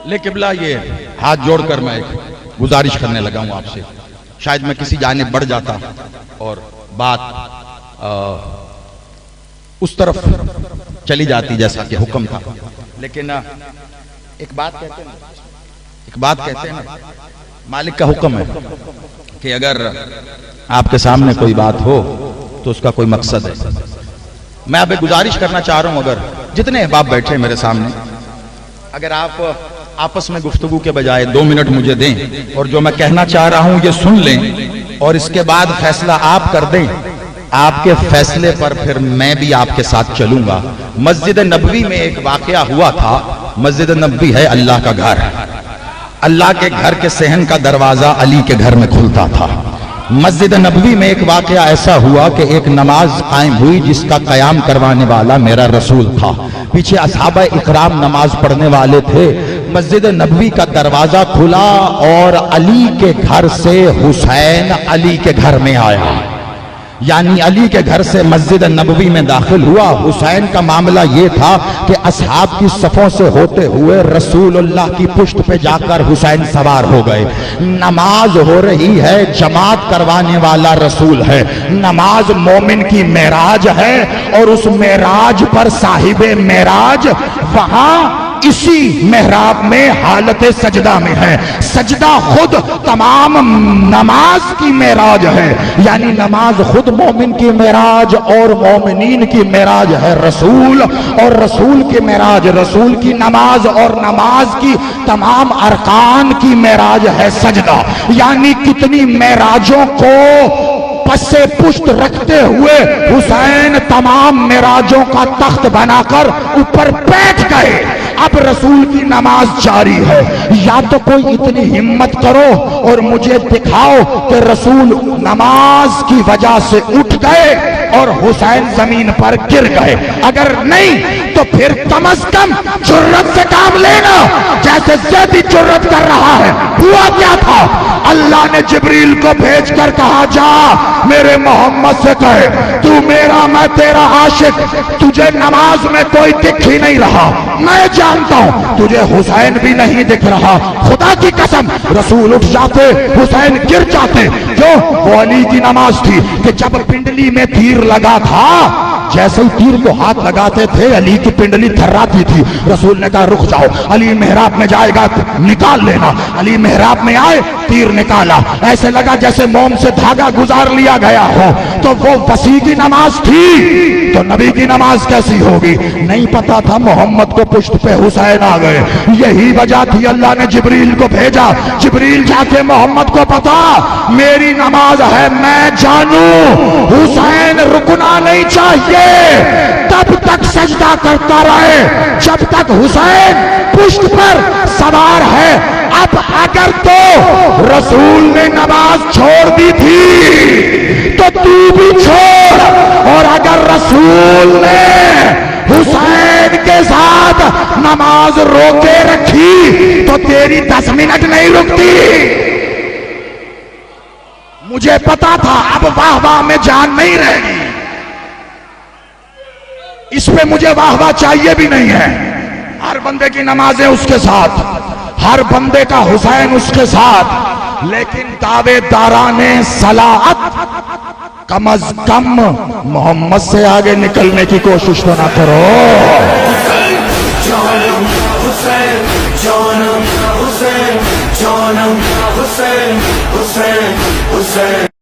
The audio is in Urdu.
لے قبلہ یہ ہاتھ جوڑ کر میں ایک گزارش کرنے لگا ہوں آپ سے، شاید میں کسی جانب بڑھ جاتا اور بات اس طرف چلی جاتی جیسا کہ حکم تھا، لیکن ایک بات کہتے ہیں نا، مالک کا حکم ہے کہ اگر آپ کے سامنے کوئی بات ہو تو اس کا کوئی مقصد ہے۔ میں اب ایک گزارش کرنا چاہ رہا ہوں، اگر جتنے احباب بیٹھے میرے سامنے، اگر آپ آپس میں گفتگو کے بجائے 2 منٹ مجھے دیں اور جو میں کہنا چاہ رہا ہوں یہ سن لیں اور اس کے بعد فیصلہ آپ کر دیں، آپ کے فیصلے پر پھر میں بھی آپ کے ساتھ چلوں گا۔ مسجد نبوی میں ایک واقعہ ہوا تھا۔ مسجد نبوی ہے اللہ کا گھر، اللہ کے گھر کے صحن کا دروازہ علی کے گھر میں کھلتا تھا۔ مسجد نبوی میں ایک واقعہ ایسا ہوا کہ ایک نماز قائم ہوئی جس کا قیام کروانے والا میرا رسول تھا، پیچھے اصحابہ اکرام نماز پڑھنے والے تھے۔ مسجد نبوی کا دروازہ کھلا اور علی کے گھر سے حسین علی کے گھر میں آیا، یعنی علی کے گھر سے مسجد نبوی میں داخل ہوا۔ حسین کا معاملہ یہ تھا کہ اصحاب کی صفوں سے ہوتے ہوئے رسول اللہ کی پشت پہ جا کر حسین سوار ہو گئے۔ نماز ہو رہی ہے، جماعت کروانے والا رسول ہے، نماز مومن کی معراج ہے، اور اس معراج پر صاحب معراج وہاں اسی محراب میں حالت سجدہ میں ہے۔ سجدہ خود تمام نماز کی معراج ہے، یعنی نماز خود مومن کی معراج اور مومنین کی معراج ہے رسول، اور رسول کی معراج رسول کی نماز، اور نماز کی تمام ارکان کی معراج ہے سجدہ۔ یعنی کتنی معراجوں کو پس پشت رکھتے ہوئے حسین تمام معراجوں کا تخت بنا کر اوپر بیٹھ گئے۔ اب رسول کی نماز جاری ہے، یا تو کوئی اتنی ہمت کرو اور مجھے دکھاؤ کہ رسول نماز کی وجہ سے اٹھ گئے اور حسین زمین پر گر گئے، اگر نہیں تو پھر کم از کم جرت سے کام لینا، جیسے زیدی جرت کر رہا ہے۔ ہوا کیا تھا؟ اللہ نے جبریل کو بھیج کر کہا جا میرے محمد سے کہے تو میرا میں تیرا عاشق، تجھے نماز میں کوئی دکھ ہی نہیں رہا، میں جانتا ہوں تجھے حسین بھی نہیں دکھ رہا، خدا کی قسم رسول اٹھ جاتے، حسین گر جاتے۔ کیوں؟ وہ علی کی نماز تھی کہ جب پنڈلی میں تیر لگا تھا، جیسے ہی تیر کو ہاتھ لگاتے تھے علی کی پنڈلی تھراتی تھی۔ رسول نے کہا رک جاؤ، علی محراب میں جائے گا نکال لینا۔ علی محراب میں آئے، تیر نکالا، ایسے لگا جیسے موم سے دھاگا گزار لیا گیا ہو۔ تو وہ وسیع کی نماز تھی تو نبی کی نماز کیسی ہوگی؟ نہیں پتا تھا محمد کو پشت پہ حسین آ گئے، یہی وجہ تھی اللہ نے جبریل کو بھیجا۔ جبریل جا کے محمد کو پتا میری نماز ہے، میں جانوں حسین رکنا نہیں چاہیے، تب تک سجدہ کرتا رہے جب تک حسین پشت پر سوار ہے۔ اب اگر تو رسول نے نماز چھوڑ دی تھی تو تو بھی چھوڑ، اور اگر رسول نے حسین کے ساتھ نماز روکے رکھی تو تیری 10 منٹ نہیں رکتی۔ مجھے پتا تھا اب واہ واہ میں جان نہیں رہے گی، اس پہ مجھے واہ واہ چاہیے بھی نہیں ہے۔ ہر بندے کی نمازیں اس کے ساتھ، ہر بندے کا حسین اس کے ساتھ، لیکن دعوے داران صلاحت کم از کم محمد سے آگے نکلنے کی کوشش تو نہ کرو۔ حسین جانم حسین جانم حسین جانم حسین حسین حسین